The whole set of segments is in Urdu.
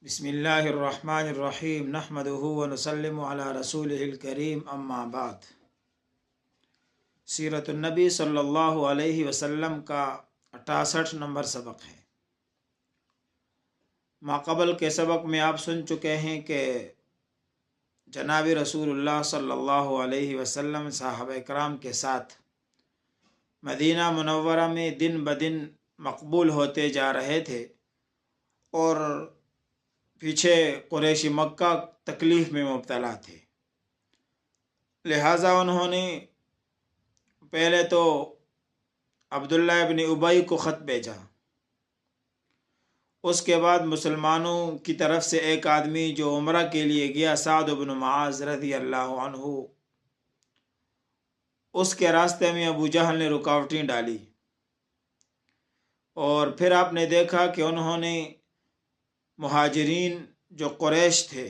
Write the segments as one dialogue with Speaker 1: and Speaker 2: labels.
Speaker 1: بسم اللہ الرحمن الرحیم نحمدہ ونسلم علی رسولہ الکریم اما بعد۔ سیرت النبی صلی اللہ علیہ وسلم کا 68 نمبر سبق ہے۔ ماقبل کے سبق میں آپ سن چکے ہیں کہ جناب رسول اللہ صلی اللہ علیہ وسلم صحابہ کرام کے ساتھ مدینہ منورہ میں دن بدن مقبول ہوتے جا رہے تھے اور پیچھے قریش مکہ تکلیف میں مبتلا تھے، لہٰذا انہوں نے پہلے تو عبداللہ ابن ابی کو خط بھیجا، اس کے بعد مسلمانوں کی طرف سے ایک آدمی جو عمرہ کے لیے گیا، سعد بن معاذ رضی اللہ عنہ، اس کے راستے میں ابو جہل نے رکاوٹیں ڈالی، اور پھر آپ نے دیکھا کہ انہوں نے مہاجرین جو قریش تھے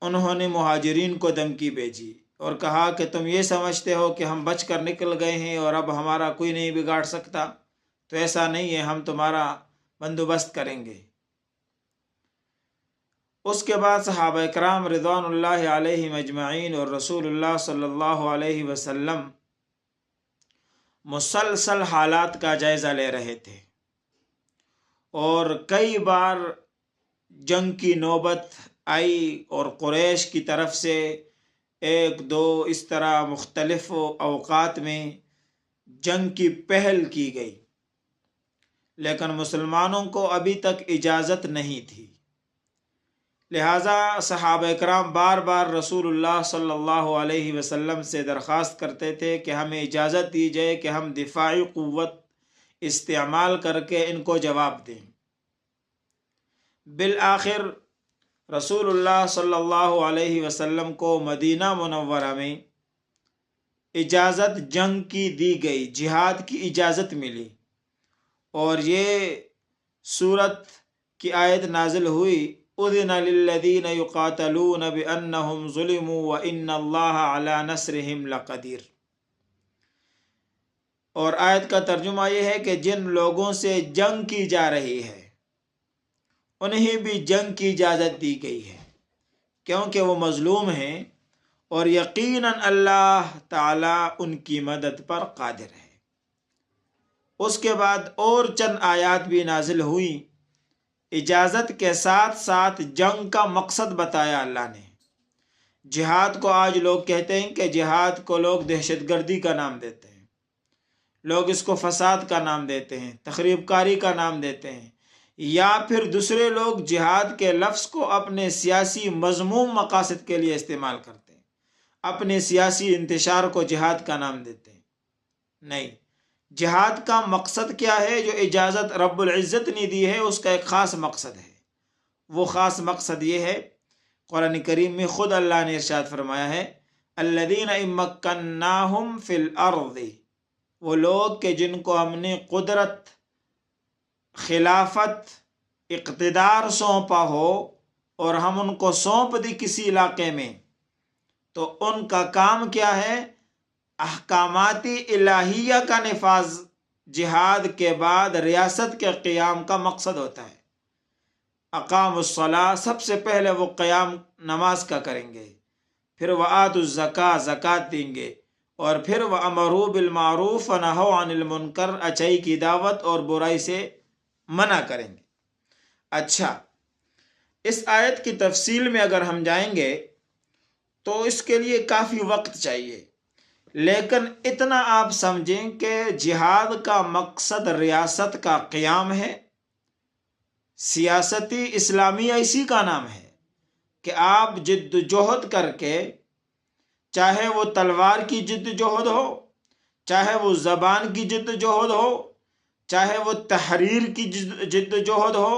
Speaker 1: انہوں نے مہاجرین کو دھمکی بھیجی اور کہا کہ تم یہ سمجھتے ہو کہ ہم بچ کر نکل گئے ہیں اور اب ہمارا کوئی نہیں بگاڑ سکتا، تو ایسا نہیں ہے، ہم تمہارا بندوبست کریں گے۔ اس کے بعد صحابہ کرام رضوان اللہ علیہم اجمعین اور رسول اللہ صلی اللہ علیہ وسلم مسلسل حالات کا جائزہ لے رہے تھے، اور کئی بار جنگ کی نوبت آئی اور قریش کی طرف سے ایک دو اس طرح مختلف اوقات میں جنگ کی پہل کی گئی، لیکن مسلمانوں کو ابھی تک اجازت نہیں تھی، لہٰذا صحابہ کرام بار بار رسول اللہ صلی اللہ علیہ وسلم سے درخواست کرتے تھے کہ ہمیں اجازت دی جائے کہ ہم دفاعی قوت استعمال کر کے ان کو جواب دیں۔ بالآخر رسول اللہ صلی اللہ علیہ وسلم کو مدینہ منورہ میں اجازت جنگ کی دی گئی، جہاد کی اجازت ملی، اور یہ سورت کی آیت نازل ہوئی، اذن للذین یقاتلون بانہم ظلموا وان اللہ علی نصرہم لقدیر۔ اور آیت کا ترجمہ یہ ہے کہ جن لوگوں سے جنگ کی جا رہی ہے انہیں بھی جنگ کی اجازت دی گئی ہے، کیونکہ وہ مظلوم ہیں اور یقیناً اللہ تعالی ان کی مدد پر قادر ہے۔ اس کے بعد اور چند آیات بھی نازل ہوئی، اجازت کے ساتھ ساتھ جنگ کا مقصد بتایا اللہ نے۔ جہاد کو آج لوگ کہتے ہیں کہ جہاد کو لوگ دہشت گردی کا نام دیتے ہیں، لوگ اس کو فساد کا نام دیتے ہیں، تخریب کاری کا نام دیتے ہیں، یا پھر دوسرے لوگ جہاد کے لفظ کو اپنے سیاسی مذموم مقاصد کے لیے استعمال کرتے ہیں، اپنے سیاسی انتشار کو جہاد کا نام دیتے ہیں۔ نہیں، جہاد کا مقصد کیا ہے جو اجازت رب العزت نے دی ہے، اس کا ایک خاص مقصد ہے۔ وہ خاص مقصد یہ ہے، قرآن کریم میں خود اللہ نے ارشاد فرمایا ہے، الذین ان مکناہم فی الارض، وہ لوگ کہ جن کو ہم نے قدرت، خلافت، اقتدار سونپا ہو اور ہم ان کو سونپ دی کسی علاقے میں، تو ان کا کام کیا ہے؟ احکامات الہیہ کا نفاذ۔ جہاد کے بعد ریاست کے قیام کا مقصد ہوتا ہے۔ اقام الصلاۃ، سب سے پہلے وہ قیام نماز کا کریں گے، پھر وآتوا الزکاۃ، زکوٰۃ دیں گے، اور پھر وامروا بالمعروف ونہوا عن المنکر، اچائی کی دعوت اور برائی سے منع کریں گے۔ اچھا، اس آیت کی تفصیل میں اگر ہم جائیں گے تو اس کے لیے کافی وقت چاہیے، لیکن اتنا آپ سمجھیں کہ جہاد کا مقصد ریاست کا قیام ہے۔ سیاستی اسلامیہ اسی کا نام ہے کہ آپ جد جہد کر کے، چاہے وہ تلوار کی جد جہد ہو، چاہے وہ زبان کی جد جہد ہو، چاہے وہ تحریر کی جد جہد ہو،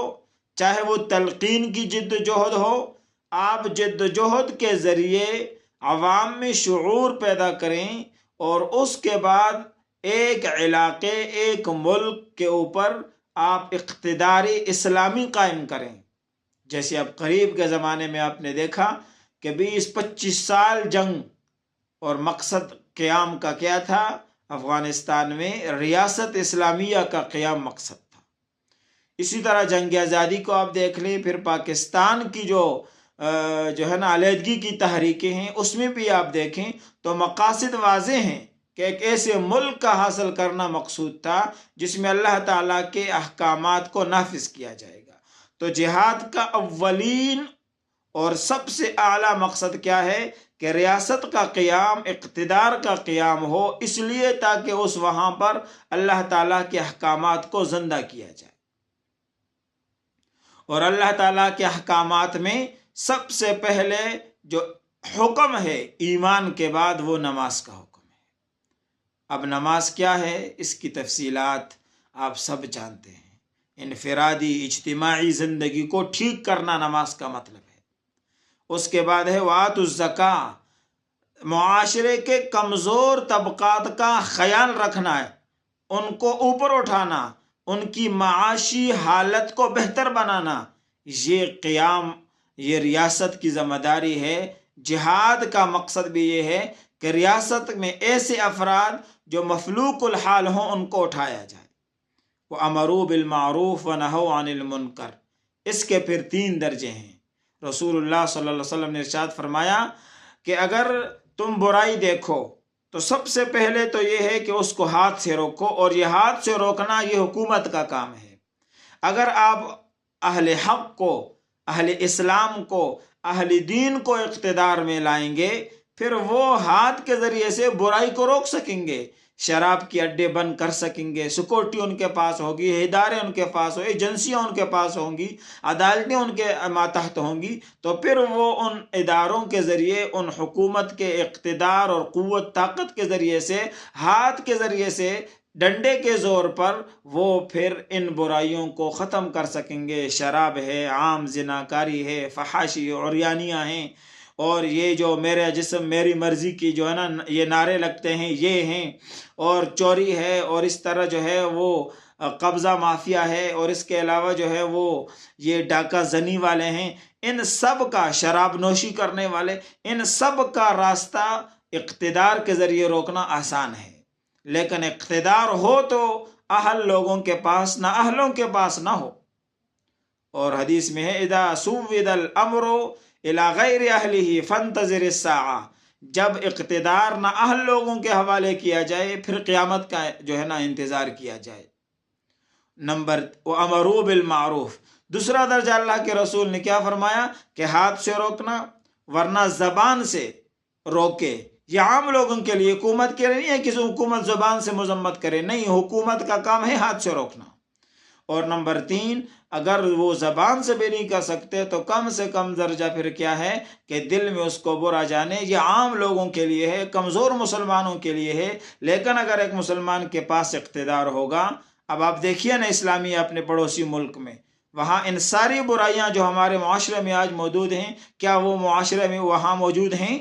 Speaker 1: چاہے وہ تلقین کی جد جہد ہو، آپ جد جہد کے ذریعے عوام میں شعور پیدا کریں، اور اس کے بعد ایک علاقے، ایک ملک کے اوپر آپ اقتدار اسلامی قائم کریں۔ جیسے اب قریب کے زمانے میں آپ نے دیکھا کہ 20-25 سال جنگ، اور مقصد قیام کا کیا تھا؟ افغانستان میں ریاست اسلامیہ کا قیام مقصد تھا۔ اسی طرح جنگ آزادی کو آپ دیکھ لیں، پھر پاکستان کی جو ہے نا علیحدگی کی تحریکیں ہیں، اس میں بھی آپ دیکھیں تو مقاصد واضح ہیں کہ ایک ایسے ملک کا حاصل کرنا مقصود تھا جس میں اللہ تعالیٰ کے احکامات کو نافذ کیا جائے گا۔ تو جہاد کا اولین اور سب سے اعلیٰ مقصد کیا ہے کہ ریاست کا قیام، اقتدار کا قیام ہو، اس لیے تاکہ اس وہاں پر اللہ تعالیٰ کے احکامات کو زندہ کیا جائے۔ اور اللہ تعالیٰ کے احکامات میں سب سے پہلے جو حکم ہے ایمان کے بعد، وہ نماز کا حکم ہے۔ اب نماز کیا ہے، اس کی تفصیلات آپ سب جانتے ہیں۔ انفرادی اجتماعی زندگی کو ٹھیک کرنا نماز کا مطلب ہے۔ اس کے بعد ہے وآتوا الزکاۃ، معاشرے کے کمزور طبقات کا خیال رکھنا ہے، ان کو اوپر اٹھانا، ان کی معاشی حالت کو بہتر بنانا۔ یہ قیام، یہ ریاست کی ذمہ داری ہے۔ جہاد کا مقصد بھی یہ ہے کہ ریاست میں ایسے افراد جو مفلوق الحال ہوں ان کو اٹھایا جائے۔ وَأَمَرُوا بِالْمَعْرُوفِ وَنَهَوْا عَنِ الْمُنْكَرِ، اس کے پھر 3 درجے ہیں۔ رسول اللہ صلی اللہ علیہ وسلم نے ارشاد فرمایا کہ اگر تم برائی دیکھو تو سب سے پہلے تو یہ ہے کہ اس کو ہاتھ سے روکو، اور یہ ہاتھ سے روکنا یہ حکومت کا کام ہے۔ اگر آپ اہل حق کو، اہل اسلام کو، اہل دین کو اقتدار میں لائیں گے، پھر وہ ہاتھ کے ذریعے سے برائی کو روک سکیں گے، شراب کے اڈے بند کر سکیں گے، سیکورٹی ان کے پاس ہوگی، ادارے ان کے پاس ہوں، ایجنسیاں ان کے پاس ہوں گی، عدالتیں ان کے ماتحت ہوں گی، تو پھر وہ ان اداروں کے ذریعے، ان حکومت کے اقتدار اور قوت طاقت کے ذریعے سے، ہاتھ کے ذریعے سے، ڈنڈے کے زور پر وہ پھر ان برائیوں کو ختم کر سکیں گے۔ شراب ہے، عام زناکاری ہے، فحاشی عریانیاں ہیں، اور یہ جو میرا جسم میری مرضی کی جو ہے نا یہ نعرے لگتے ہیں، یہ ہیں، اور چوری ہے، اور اس طرح جو ہے وہ قبضہ مافیا ہے، اور اس کے علاوہ جو ہے وہ یہ ڈاکہ زنی والے ہیں۔ ان سب کا، شراب نوشی کرنے والے، ان سب کا راستہ اقتدار کے ذریعے روکنا آسان ہے، لیکن اقتدار ہو تو اہل لوگوں کے پاس، نہ اہلوں کے پاس نہ ہو۔ اور حدیث میں ہے اذا سود الامر الی غیر اہلہ فانتظر الساعہ، جب اقتدار نہ اہل لوگوں کے حوالے کیا جائے پھر قیامت کا جو ہے نا انتظار کیا جائے۔ نمبر وامروا بالمعروف، دوسرا درجہ اللہ کے رسول نے کیا فرمایا کہ ہاتھ سے روکنا، ورنہ زبان سے روکے۔ یہ عام لوگوں کے لیے، حکومت کے لیے نہیں ہے کہ حکومت زبان سے مذمت کرے، نہیں، حکومت کا کام ہے ہاتھ سے روکنا۔ اور نمبر 3، اگر وہ زبان سے بھی نہیں کر سکتے تو کم سے کم درجہ پھر کیا ہے کہ دل میں اس کو برا جانے۔ یہ عام لوگوں کے لیے ہے، کمزور مسلمانوں کے لیے ہے، لیکن اگر ایک مسلمان کے پاس اقتدار ہوگا، اب آپ دیکھیے نا اسلامیہ اپنے پڑوسی ملک میں، وہاں ان ساری برائیاں جو ہمارے معاشرے میں آج موجود ہیں، کیا وہ معاشرے میں وہاں موجود ہیں؟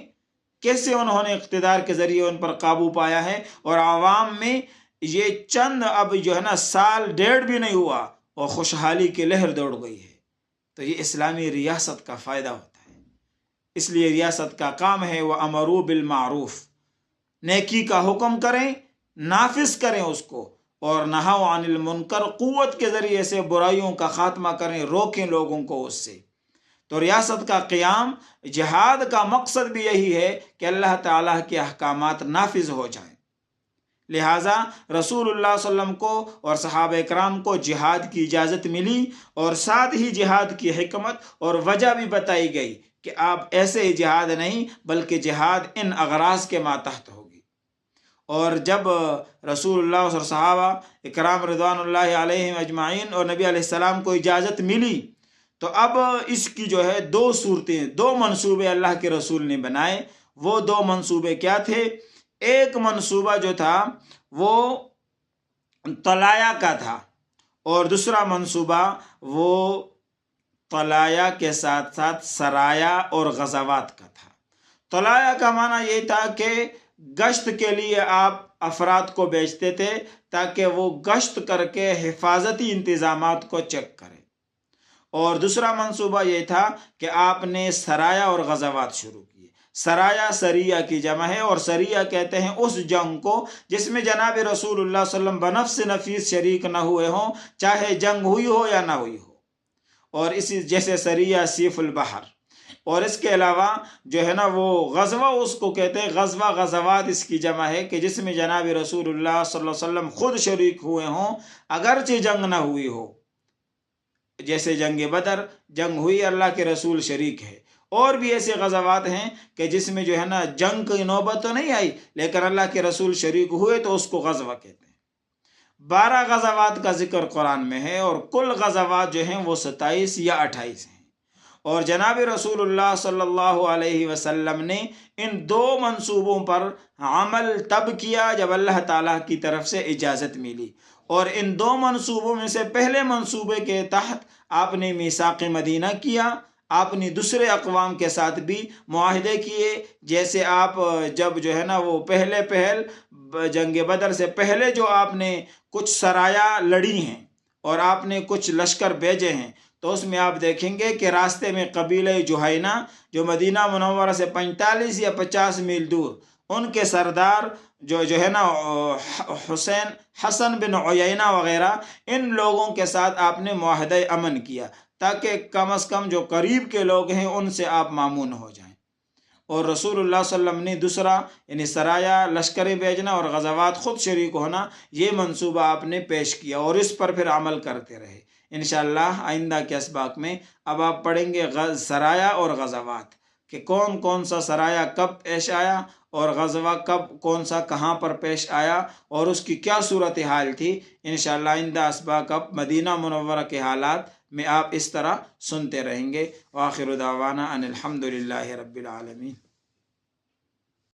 Speaker 1: کیسے انہوں نے اقتدار کے ذریعے ان پر قابو پایا ہے، اور عوام میں یہ چند اب جو ہے نا سال 1.5 بھی نہیں ہوا اور خوشحالی کی لہر دوڑ گئی ہے۔ تو یہ اسلامی ریاست کا فائدہ ہوتا ہے۔ اس لیے ریاست کا کام ہے وَأَمَرُوا بِالْمَعْرُوف، نیکی کا حکم کریں، نافذ کریں اس کو، اور نَهَوْا عَنِ الْمُنْكَرِ، قوت کے ذریعے سے برائیوں کا خاتمہ کریں، روکیں لوگوں کو اس سے۔ تو ریاست کا قیام، جہاد کا مقصد بھی یہی ہے کہ اللہ تعالیٰ کے احکامات نافذ ہو جائیں۔ لہٰذا رسول اللہ صلی اللہ علیہ وسلم کو اور صحابہ اکرام کو جہاد کی اجازت ملی، اور ساتھ ہی جہاد کی حکمت اور وجہ بھی بتائی گئی کہ آپ ایسے ہی جہاد نہیں بلکہ جہاد ان اغراض کے ماتحت ہوگی۔ اور جب رسول اللہ اور صحابہ اکرام رضوان اللہ علیہم اجمعین اور نبی علیہ السلام کو اجازت ملی، تو اب اس کی جو ہے 2 صورتیں، 2 منصوبے اللہ کے رسول نے بنائے۔ وہ 2 منصوبے کیا تھے؟ ایک منصوبہ جو تھا وہ طلایہ کا تھا، اور دوسرا منصوبہ وہ طلایہ کے ساتھ ساتھ سرایا اور غزوات کا تھا۔ طلایہ کا معنی یہ تھا کہ گشت کے لیے آپ افراد کو بھیجتے تھے تاکہ وہ گشت کر کے حفاظتی انتظامات کو چیک کریں، اور دوسرا منصوبہ یہ تھا کہ آپ نے سرایا اور غزوات شروع کیے سرایا سریہ کی جمع ہے، اور سریہ کہتے ہیں اس جنگ کو جس میں جناب رسول اللہ صلی اللہ علیہ وسلم بنفس نفیس شریک نہ ہوئے ہوں، چاہے جنگ ہوئی ہو یا نہ ہوئی ہو، اور اسی جیسے سریہ سیف البحر۔ اور اس کے علاوہ جو ہے نا وہ غزوہ اس کو کہتے ہیں، غزوہ غزوات اس کی جمع ہے کہ جس میں جناب رسول اللہ صلی اللہ علیہ وسلم خود شریک ہوئے ہوں اگرچہ جنگ نہ ہوئی ہو، جیسے جنگ بدر، جنگ ہوئی اللہ کے رسول شریک ہے۔ اور بھی ایسے غزوات ہیں کہ جس میں جو ہے نا جنگ کی نوبت تو نہیں آئی لیکن اللہ کے رسول شریک ہوئے تو اس کو غزوہ کہتے ہیں۔ 12 غزوات کا ذکر قرآن میں ہے، اور کل غزوات جو ہیں وہ 27 یا 28 ہیں۔ اور جناب رسول اللہ صلی اللہ علیہ وسلم نے ان 2 منصوبوں پر عمل تب کیا جب اللہ تعالیٰ کی طرف سے اجازت ملی، اور ان 2 منصوبوں میں سے پہلے منصوبے کے تحت آپ نے میثاق مدینہ کیا، آپ نے دوسرے اقوام کے ساتھ بھی معاہدے کیے، جیسے آپ جب جو ہے نا وہ پہل جنگ بدر سے پہلے جو آپ نے کچھ سرایا لڑی ہیں اور آپ نے کچھ لشکر بھیجے ہیں، تو اس میں آپ دیکھیں گے کہ راستے میں قبیلہ جہینہ جو مدینہ منورہ سے 45 یا 50 میل دور، ان کے سردار جو ہے نا حسن بن عیینہ وغیرہ، ان لوگوں کے ساتھ آپ نے معاہدہ امن کیا تاکہ کم از کم جو قریب کے لوگ ہیں ان سے آپ مامون ہو جائیں۔ اور رسول اللہ صلی اللہ علیہ وسلم نے دوسرا یعنی سرایا لشکریں بھیجنا اور غزوات خود شریک ہونا، یہ منصوبہ آپ نے پیش کیا اور اس پر پھر عمل کرتے رہے۔ انشاءاللہ آئندہ کے اسباق میں اب آپ پڑھیں گے سرایا اور غزوات، کہ کون کون سا سرایا کب پیش آیا اور غزوہ کب کون سا کہاں پر پیش آیا اور اس کی کیا صورتحال تھی۔ انشاءاللہ آئندہ اسباق اب مدینہ منورہ کے حالات میں آپ اس طرح سنتے رہیں گے۔ وآخر دعوانا ان الحمد للہ رب العالمین۔